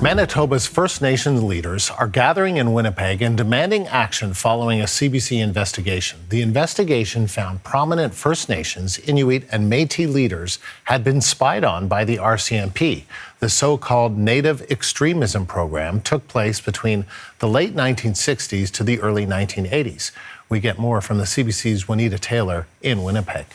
Manitoba's First Nations leaders are gathering in Winnipeg and demanding action following a CBC investigation. The investigation found prominent First Nations, Inuit, and Métis leaders had been spied on by the RCMP. The so-called Native Extremism program took place between the late 1960s to the early 1980s. We get more from the CBC's Juanita Taylor in Winnipeg.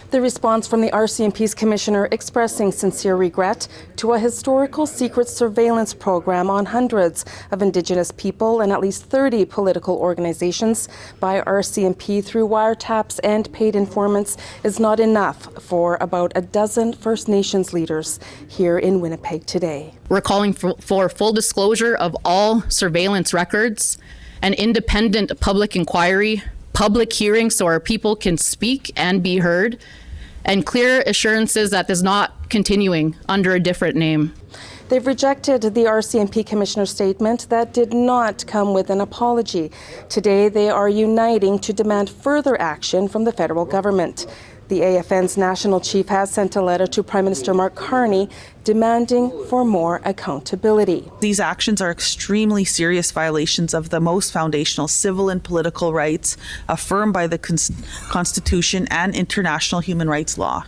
The response from the RCMP's commissioner expressing sincere regret to a historical secret surveillance program on hundreds of Indigenous people and at least 30 political organizations by RCMP through wiretaps and paid informants is not enough for about a dozen First Nations leaders here in Winnipeg today. We're calling for full disclosure of all surveillance records, an independent public inquiry, public hearings so our people can speak and be heard, and clear assurances that this is not continuing under a different name. They've rejected the RCMP commissioner's statement that did not come with an apology. Today, they are uniting to demand further action from the federal government. The AFN's national chief has sent a letter to Prime Minister Mark Carney demanding for more accountability. These actions are extremely serious violations of the most foundational civil and political rights affirmed by the Constitution and international human rights law.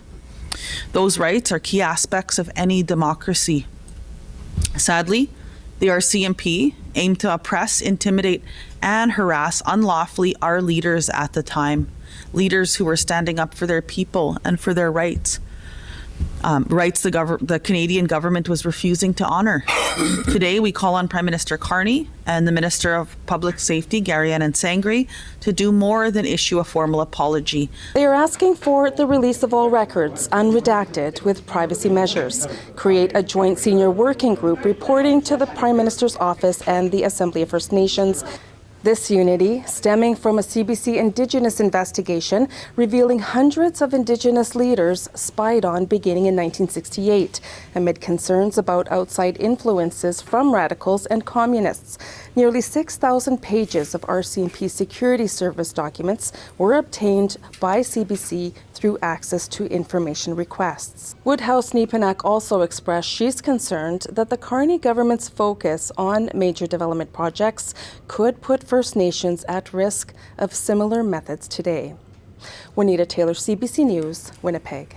Those rights are key aspects of any democracy. Sadly, the RCMP aimed to oppress, intimidate, and harass unlawfully our leaders at the time. Leaders who were standing up for their people and for their rights. Rights the Canadian government was refusing to honor. Today, we call on Prime Minister Carney and the Minister of Public Safety, Gary-Ann Sangre, to do more than issue a formal apology. They are asking for the release of all records, unredacted, with privacy measures, create a joint senior working group reporting to the Prime Minister's office and the Assembly of First Nations. This unity stemming from a CBC Indigenous investigation revealing hundreds of Indigenous leaders spied on beginning in 1968 amid concerns about outside influences from radicals and communists. Nearly 6,000 pages of RCMP Security Service documents were obtained by CBC through access to information requests. Woodhouse-Nepanak also expressed she's concerned that the Carney government's focus on major development projects could put First Nations at risk of similar methods today. Juanita Taylor, CBC News, Winnipeg.